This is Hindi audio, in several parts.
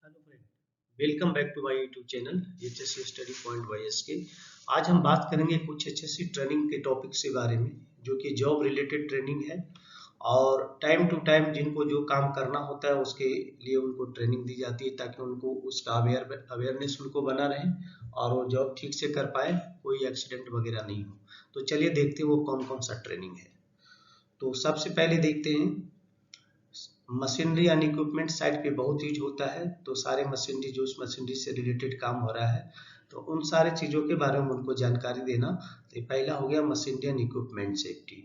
Hello friend, welcome back to my YouTube channel HSC study point YSK. आज हम बात करेंगे कुछ एचएससी ट्रेनिंग के टॉपिक के बारे में, जो कि जॉब रिलेटेड ट्रेनिंग है और टाइम टू टाइम जिनको जो काम करना होता है उसके लिए उनको ट्रेनिंग दी जाती है, ताकि उनको उसका अवेयरनेस उनको बना रहे और वो जॉब ठीक से कर पाए, कोई एक्सीडेंट वगैरह नहीं हो। तो चलिए देखते हैं वो कौन कौन सा ट्रेनिंग है। तो सबसे पहले देखते हैं, मशीनरी एंड इक्विपमेंट साइट पे बहुत यूज होता है। तो सारे मशीनरी जो उस मशीनरी से रिलेटेड काम हो रहा है, तो उन सारे चीज़ों के बारे में उनको जानकारी देना। तो पहला हो गया मशीनरी एंड इक्विपमेंट सेफ्टी।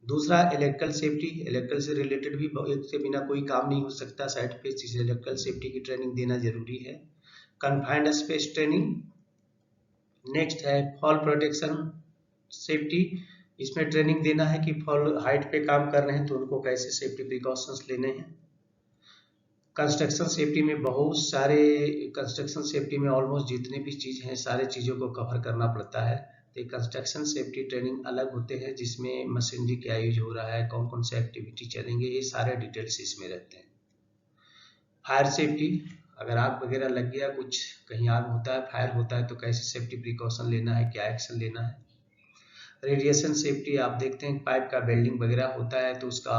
दूसरा इलेक्ट्रिकल सेफ्टी, इलेक्ट्रिकल से रिलेटेड भी एक से बिना कोई काम नहीं हो सकता साइट पे, इसलिए इलेक्ट्रिकल सेफ्टी की ट्रेनिंग देना जरूरी है। Confined space training. नेक्स्ट है फॉल प्रोटेक्शन सेफ्टी। इसमें ट्रेनिंग देना है कि फॉल हाइट पे काम कर रहे हैं तो उनको कैसे सेफ्टी प्रिकॉशंस लेने हैं। कंस्ट्रक्शन सेफ्टी में बहुत सारे, कंस्ट्रक्शन सेफ्टी में ऑलमोस्ट जितने भी चीज़ हैं सारे चीज़ों को कवर करना पड़ता है। तो कंस्ट्रक्शन सेफ्टी ट्रेनिंग अलग होते हैं, जिसमें मशीनरी क्या यूज हो रहा है, कौन कौन से एक्टिविटी चलेंगे, ये सारे डिटेल्स इसमें रहते हैं। फायर सेफ्टी, अगर आग वगैरह लग गया, कुछ कहीं आग होता है, फायर होता है, तो कैसे सेफ्टी प्रिकॉशन लेना है, क्या एक्शन लेना है। रेडिएशन सेफ्टी, आप देखते हैं पाइप का वेल्डिंग वगैरह होता है तो उसका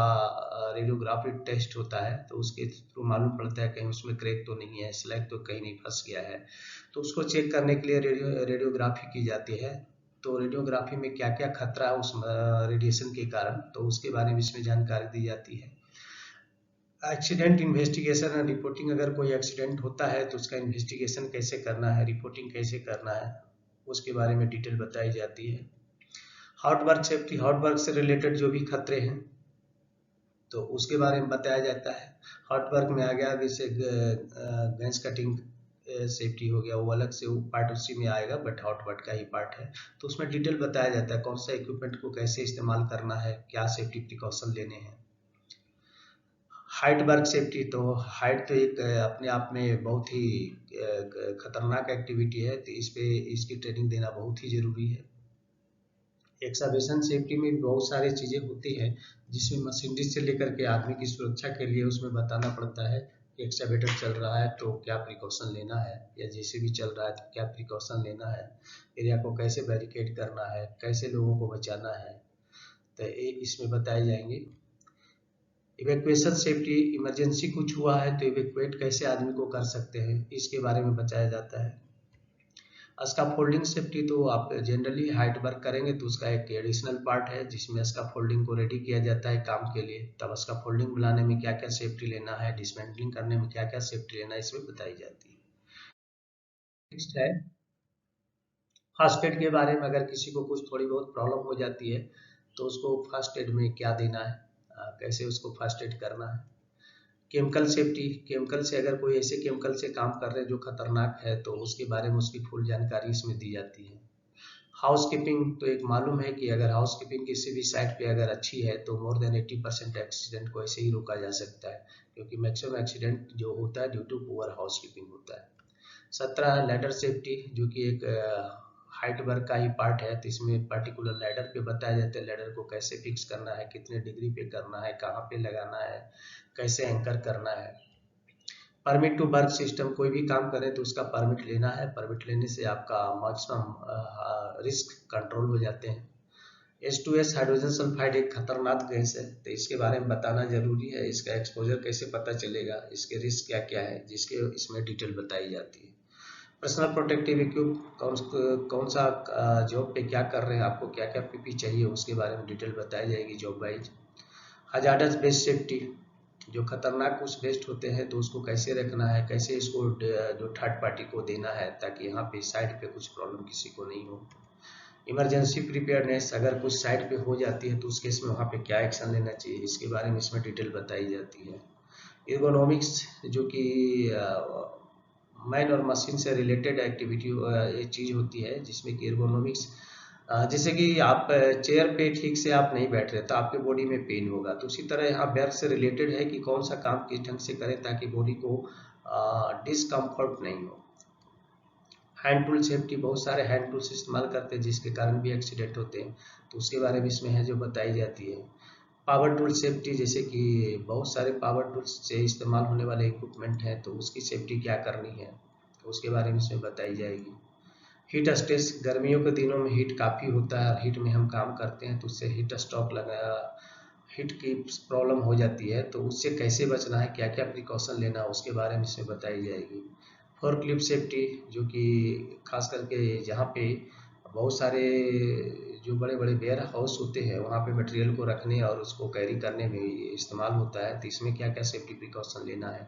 रेडियोग्राफी टेस्ट होता है, तो उसके थ्रू मालूम पड़ता है कहीं उसमें क्रैक तो नहीं है, स्लैग तो कहीं नहीं फंस गया है, तो उसको चेक करने के लिए रेडियोग्राफी की जाती है। तो रेडियोग्राफी में क्या क्या खतरा है उस रेडिएशन के कारण, तो उसके बारे में इसमें जानकारी दी जाती है। एक्सीडेंट इन्वेस्टिगेशन एंड रिपोर्टिंग, अगर कोई एक्सीडेंट होता है तो उसका इन्वेस्टिगेशन कैसे करना है, रिपोर्टिंग कैसे करना है, उसके बारे में डिटेल बताई जाती है। Hot work safety, hot work से रिलेटेड जो भी खतरे हैं तो उसके बारे में बताया जाता है। हॉट वर्क में आ गया जैसे गैस कटिंग सेफ्टी हो गया, वो अलग से वो पार्ट उसी में आएगा, बट हॉट वर्क का ही पार्ट है। तो उसमें डिटेल बताया जाता है कौन सा इक्विपमेंट को कैसे इस्तेमाल करना है, क्या सेफ्टी प्रिकॉशन लेने हैं। हाइट वर्क सेफ्टी, तो हाइट तो एक अपने आप में बहुत ही खतरनाक एक्टिविटी है, तो इस पे इसकी ट्रेनिंग देना बहुत ही जरूरी है। एक्सकवेशन सेफ्टी में भी बहुत सारी चीज़ें होती हैं, जिसमें मशीनरी से लेकर के आदमी की सुरक्षा के लिए उसमें बताना पड़ता है कि एक्सकवेटर चल रहा है तो क्या प्रिकॉशन लेना है, या जेसीबी चल रहा है तो क्या प्रिकॉशन लेना है, एरिया को कैसे बैरिकेड करना है, कैसे लोगों को बचाना है, तो ये इसमें बताए जाएंगे। इवैक्यूएशन सेफ्टी, इमरजेंसी कुछ हुआ है तो इवैक्यूएट कैसे आदमी को कर सकते हैं, इसके बारे में बताया जाता है। इसका फोल्डिंग सेफ्टी, तो आप जनरली हाइट वर्क करेंगे तो उसका एक एडिशनल पार्ट है जिसमें इसका फोल्डिंग को रेडी किया जाता है काम के लिए, तब इसका फोल्डिंग बनाने में क्या क्या सेफ्टी लेना है, डिसमेंटलिंग करने में क्या क्या सेफ्टी लेना है, इसमें बताई जाती है। नेक्स्ट है फर्स्ट एड के बारे में, अगर किसी को कुछ थोड़ी बहुत प्रॉब्लम हो जाती है तो उसको फर्स्ट एड में क्या देना है, कैसे उसको फर्स्ट एड करना है। केमिकल सेफ्टी, केमिकल से अगर कोई ऐसे केमिकल से काम कर रहे हैं जो खतरनाक है तो उसके बारे में उसकी फुल जानकारी इसमें दी जाती है। हाउसकीपिंग, तो एक मालूम है कि अगर हाउसकीपिंग किसी भी साइट पे अगर अच्छी है तो मोर देन 80% एक्सीडेंट को ऐसे ही रोका जा सकता है, क्योंकि मैक्सिमम एक्सीडेंट जो होता है ड्यू टू पुअर हाउसकीपिंग होता है। 17 लैडर सेफ्टी, जो कि एक हाइट वर्क का ही पार्ट है, तो इसमें पर्टिकुलर लैडर पे बताया जाता है लैडर को कैसे फिक्स करना है, कितने डिग्री पे करना है, कहाँ पे लगाना है, कैसे एंकर करना है। परमिट टू वर्क सिस्टम, कोई भी काम करें तो उसका परमिट लेना है, परमिट लेने से आपका मैक्सिमम रिस्क कंट्रोल हो जाते हैं। H2S हाइड्रोजन सल्फाइड एक खतरनाक गैस है, तो इसके बारे में बताना जरूरी है, इसका एक्सपोजर कैसे पता चलेगा, इसके रिस्क क्या क्या है, जिसके इसमें डिटेल बताई जाती है। पर्सनल प्रोटेक्टिव इक्विप, कौन सा जॉब पे क्या कर रहे हैं, आपको क्या क्या पीपी चाहिए, उसके बारे में डिटेल बताई जाएगी job wise. Hazardous best safety, जो खतरनाक कुछ वेस्ट होते हैं तो उसको कैसे रखना है, कैसे इसको जो थर्ड पार्टी को देना है ताकि यहाँ पे साइड पे कुछ प्रॉब्लम किसी को नहीं हो। इमरजेंसी प्रिपेयरनेस, अगर कुछ साइड पे हो जाती है तो उस केस में वहाँ पे क्या एक्शन लेना चाहिए, इसके बारे में इसमें डिटेल बताई जाती है। एर्गोनॉमिक्स, जो कि मैन और मशीन से रिलेटेड एक्टिविटी ये चीज़ होती है, जिसमें कि एर्गोनॉमिक्स, जैसे कि आप चेयर पे ठीक से आप नहीं बैठ रहे तो आपके बॉडी में पेन होगा, तो उसी तरह यहाँ वर्क से रिलेटेड है कि कौन सा काम किस ढंग से करें ताकि बॉडी को डिसकम्फर्ट नहीं हो। हैंड टूल सेफ्टी, बहुत सारे हैंड टूल्स इस्तेमाल करते हैं जिसके कारण भी एक्सीडेंट होते हैं, तो उसके बारे में इसमें है जो बताई जाती है। पावर टूल सेफ्टी, जैसे कि बहुत सारे पावर टूल्स से इस्तेमाल होने वाले इक्विपमेंट हैं, तो उसकी सेफ्टी क्या करनी है तो उसके बारे में इसमें बताई जाएगी। हीट स्ट्रेस, गर्मियों के दिनों में हीट काफ़ी होता है, हीट में हम काम करते हैं तो उससे हीट स्ट्रोक लगा, हीट की प्रॉब्लम हो जाती है, तो उससे कैसे बचना है, क्या क्या प्रिकॉशन लेना है उसके बारे में इसमें बताई जाएगी। फोर्कलिफ्ट सेफ्टी, जो कि खास करके जहाँ पे बहुत सारे जो बड़े बड़े वेयर हाउस होते हैं वहाँ पे मटेरियल को रखने और उसको कैरी करने में इस्तेमाल होता है, तो इसमें क्या क्या सेफ्टी प्रिकॉशन लेना है।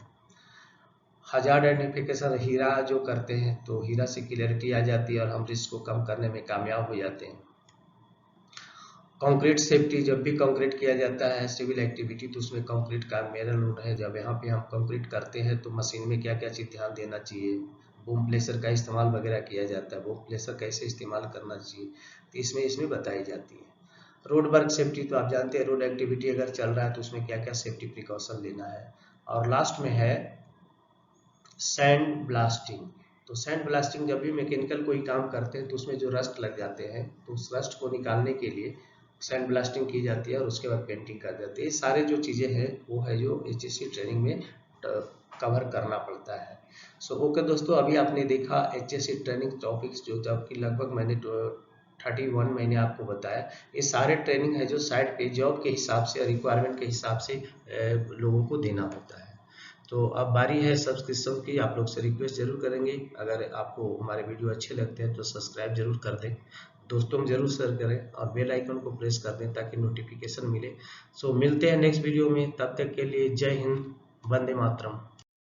हजार्ड आइडेंटिफिकेशन, हीरा जो करते हैं तो हीरा से क्लियरिटी आ जाती है और हम रिस्क को कम करने में कामयाब हो जाते हैं। कंक्रीट सेफ्टी, जब भी कंक्रीट किया जाता है सिविल एक्टिविटी तो उसमें कंक्रीट का मेजर लोड है, जब यहाँ पे हम कंक्रीट करते हैं तो मशीन में क्या क्या चीज़ ध्यान देना चाहिए, बूम प्लेसर का इस्तेमाल वगैरह किया जाता है, बूम प्लेसर कैसे इस्तेमाल करना चाहिए तो इसमें बताई जाती है। रोड वर्क सेफ्टी, तो आप जानते हैं रोड एक्टिविटी अगर चल रहा है तो उसमें क्या क्या सेफ्टी प्रिकॉशन लेना है। और लास्ट में है सैंड ब्लास्टिंग। तो सैंड ब्लास्टिंग, जब भी मैकेनिकल कोई काम करते हैं तो उसमें जो रस्ट लग जाते हैं तो उस रस्ट को निकालने के लिए सैंड ब्लास्टिंग की जाती है और उसके बाद पेंटिंग कर जाती है। ये सारे जो चीज़ें हैं वो है जो HSC ट्रेनिंग में कवर करना पड़ता है। सो ओके दोस्तों, अभी आपने देखा HSC ट्रेनिंग टॉपिक्स, जो जबकि लगभग मैंने 31 मैंने आपको बताया। ये सारे ट्रेनिंग है जो साइड पे जॉब के हिसाब से, रिक्वायरमेंट के हिसाब से लोगों को देना होता है। तो अब बारी है सब्सक्रिप्शन की, आप लोग से रिक्वेस्ट जरूर करेंगे, अगर आपको हमारे वीडियो अच्छे लगते हैं तो सब्सक्राइब जरूर कर दें, दोस्तों में जरूर शेयर करें और बेल आइकन को प्रेस कर दें ताकि नोटिफिकेशन मिले। सो मिलते हैं नेक्स्ट वीडियो में, तब तक के लिए जय हिंद, वंदे मातरम।